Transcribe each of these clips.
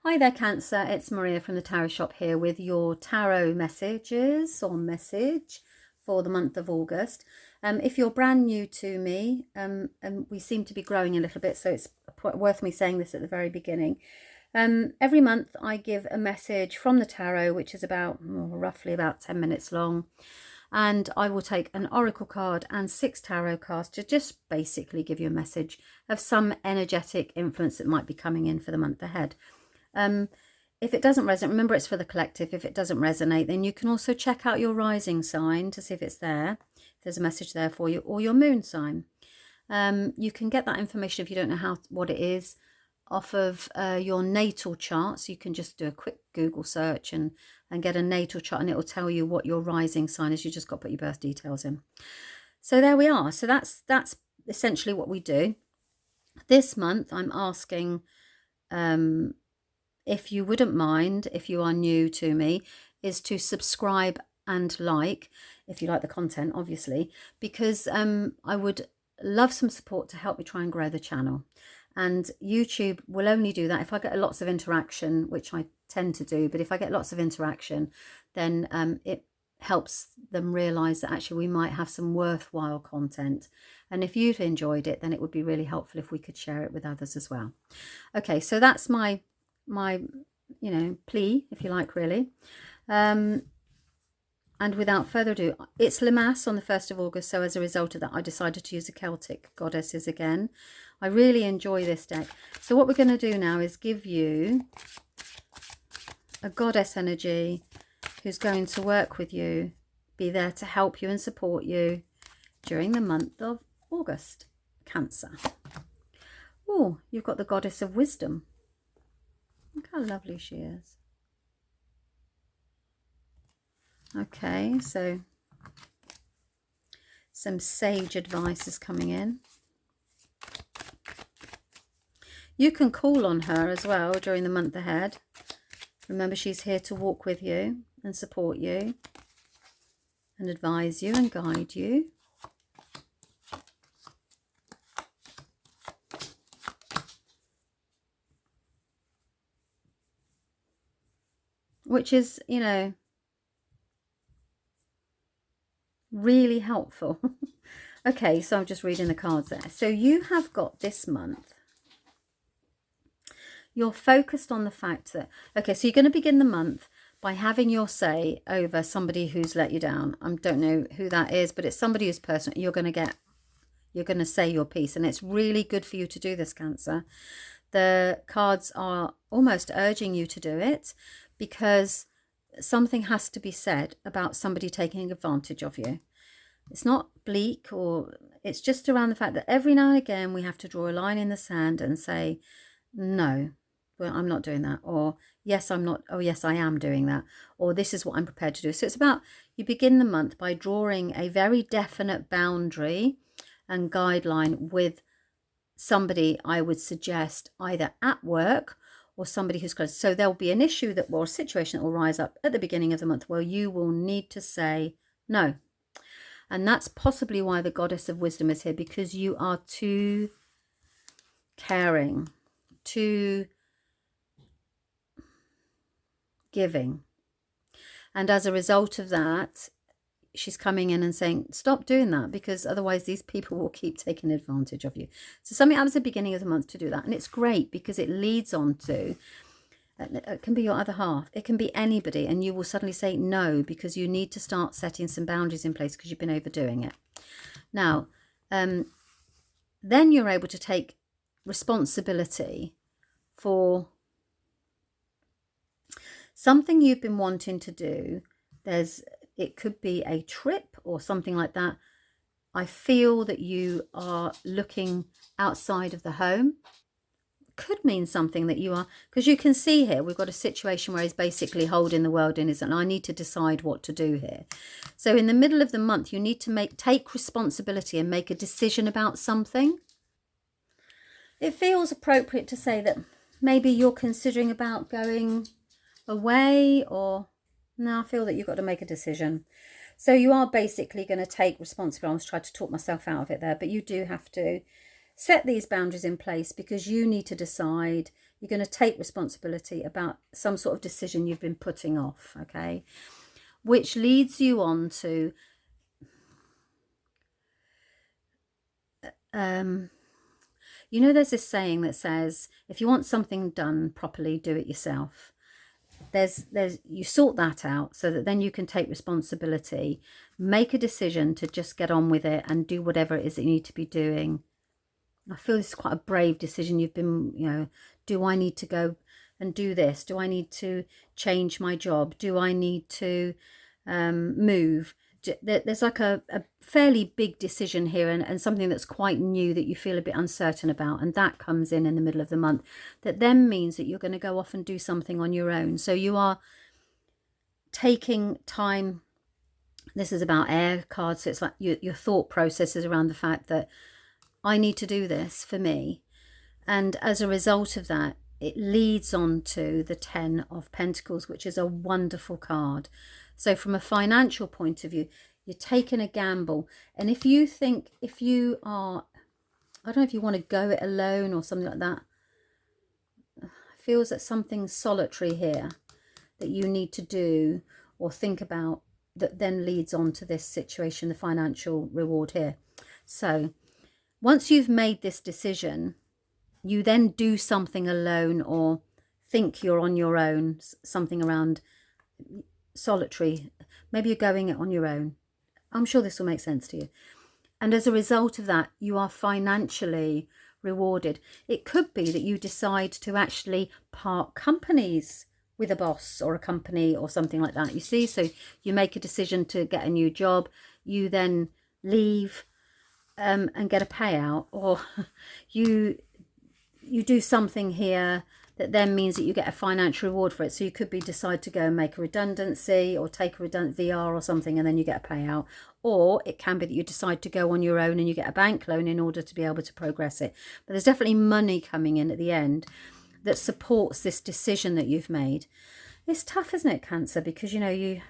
Hi there, Cancer. It's Maria from the Tarot Shop here with your tarot messages or message for the month of August. If you're brand new to me, and we seem to be growing a little bit, so it's worth me saying this at the very beginning. Every month I give a message from the tarot, which is about roughly about 10 minutes long. And I will take an oracle card and 6 tarot cards to just basically give you a message of some energetic influence that might be coming in for the month ahead. If it doesn't resonate, remember it's for the collective. If it doesn't resonate, then you can also check out your rising sign to see if it's there, if there's a message there for you, or your moon sign. You can get that information if you don't know what it is off of your natal chart. So you can just do a quick Google search and get a natal chart, and it will tell you what your rising sign is. You just got to put your birth details in. So there we are. So that's essentially what we do. This month I'm asking, if you wouldn't mind, if you are new to me, is to subscribe and like, if you like the content, obviously, because I would love some support to help me try and grow the channel. And YouTube will only do that if I get lots of interaction, which I tend to do. But if I get lots of interaction, then it helps them realize that actually we might have some worthwhile content. And if you've enjoyed it, then it would be really helpful if we could share it with others as well. Okay, so that's my plea, if you like, really. And without further ado, it's Limass on the 1st of August, so as a result of that I decided to use the Celtic goddesses again. I really enjoy this deck. So what we're going to do now is give you a goddess energy who's going to work with you, be there to help you and support you during the month of August. Cancer. Oh, you've got the goddess of wisdom. Look how lovely she is. Okay, so some sage advice is coming in. You can call on her as well during the month ahead. Remember, she's here to walk with you and support you and advise you and guide you. Which is, really helpful. Okay, so I'm just reading the cards there. So you have got this month, you're focused on the fact that, okay, so you're going to begin the month by having your say over somebody who's let you down. I don't know who that is, but it's somebody who's personal. You're going to say your piece, and it's really good for you to do this, Cancer. The cards are almost urging you to do it because something has to be said about somebody taking advantage of you. It's not bleak, or it's just around the fact that every now and again we have to draw a line in the sand and say, no, well, I'm not doing that, or yes, I'm not, oh yes, I am doing that, or this is what I'm prepared to do. So it's about, you begin the month by drawing a very definite boundary and guideline with somebody, I would suggest, either at work or somebody who's close. So there'll be an issue that, or a situation that will rise up at the beginning of the month where you will need to say no. And that's possibly why the goddess of wisdom is here, because you are too caring, too giving. And as a result of that, she's coming in and saying, stop doing that, because otherwise these people will keep taking advantage of you. So something happens at the beginning of the month to do that. And it's great because it leads on to, it can be your other half, it can be anybody, and you will suddenly say no because you need to start setting some boundaries in place because you've been overdoing it. Now, then you're able to take responsibility for something you've been wanting to do. It could be a trip or something like that. I feel that you are looking outside of the home. Could mean something that you are, because you can see here we've got a situation where he's basically holding the world in his, and I need to decide what to do here. So in the middle of the month you need to take responsibility and make a decision about something. It feels appropriate to say that maybe you're considering about going away, or no, I feel that you've got to make a decision. So you are basically going to take responsibility. I was trying to talk myself out of it there, but you do have to set these boundaries in place because you need to decide, You're going to take responsibility about some sort of decision you've been putting off, okay? Which leads you on to you know, there's this saying that says, if you want something done properly, do it yourself. You sort that out so that then you can take responsibility, make a decision to just get on with it and do whatever it is that you need to be doing. I feel this is quite a brave decision. You've been, you know, do I need to go and do this? Do I need to change my job? Do I need to move? There's like a fairly big decision here, and something that's quite new that you feel a bit uncertain about, and that comes in the middle of the month. That then means that you're going to go off and do something on your own. So you are taking time. This is about air cards, so it's like your thought processes around the fact that I need to do this for me, and as a result of that, it leads on to the 10 of Pentacles, which is a wonderful card. So from a financial point of view, you're taking a gamble. And if you think, if you are, I don't know if you want to go it alone or something like that, it feels that something solitary here that you need to do or think about that then leads on to this situation, the financial reward here. So once you've made this decision, you then do something alone or think you're on your own, something around solitary. Maybe you're going it on your own. I'm sure this will make sense to you. And as a result of that, you are financially rewarded. It could be that you decide to actually part companies with a boss or a company or something like that, you see. So you make a decision to get a new job, you then leave and get a payout, or you do something here that then means that you get a financial reward for it. So you could be decide to go and make a redundancy or take a redundant VR or something, and then you get a payout. Or it can be that you decide to go on your own and you get a bank loan in order to be able to progress it. But there's definitely money coming in at the end that supports this decision that you've made. It's tough, isn't it, Cancer? Because, you know,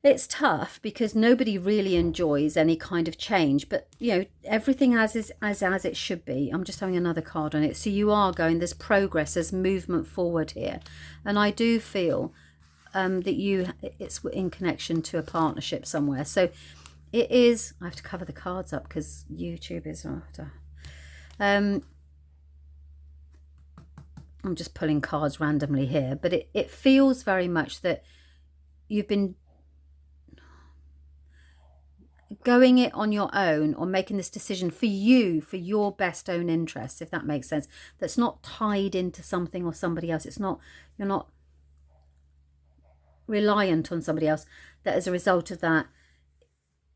it's tough because nobody really enjoys any kind of change, but you know, everything as it should be. I'm just having another card on it. So you are going, there's progress, there's movement forward here, and I do feel that it's in connection to a partnership somewhere. So it is. I have to cover the cards up because YouTube is after. I'm just pulling cards randomly here, but it feels very much that you've been going it on your own or making this decision for you, for your best own interests, if that makes sense. That's not tied into something or somebody else. It's not, you're not reliant on somebody else. That as a result of that,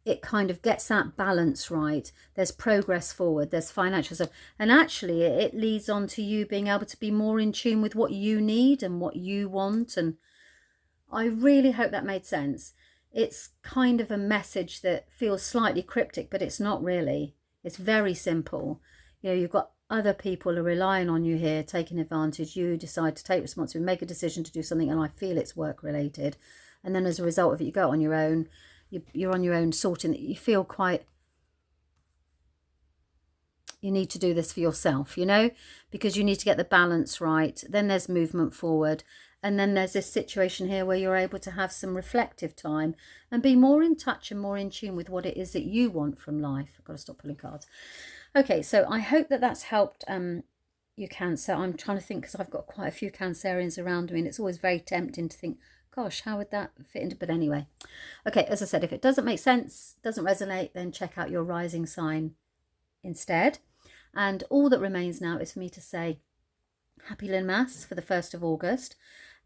it kind of gets that balance right. There's progress forward, there's financial stuff, and actually it leads on to you being able to be more in tune with what you need and what you want. And I really hope that made sense. It's kind of a message that feels slightly cryptic, but it's not really. It's very simple. You know, you've got other people who are relying on you here, taking advantage. You decide to take responsibility, make a decision to do something, and I feel it's work related. And then as a result of it, you go on your own. You're on your own, sorting it. You feel quite, you need to do this for yourself, you know, because you need to get the balance right. Then there's movement forward. And then there's this situation here where you're able to have some reflective time and be more in touch and more in tune with what it is that you want from life. I've got to stop pulling cards. Okay, so I hope that that's helped you, Cancer. I'm trying to think because I've got quite a few Cancerians around me, and it's always very tempting to think, gosh, how would that fit into? But anyway, okay, as I said, if it doesn't make sense, doesn't resonate, then check out your rising sign instead. And all that remains now is for me to say happy Lyn Mass for the 1st of August.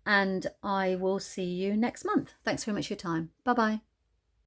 And I will see you next month. Thanks very much for your time. Bye-bye.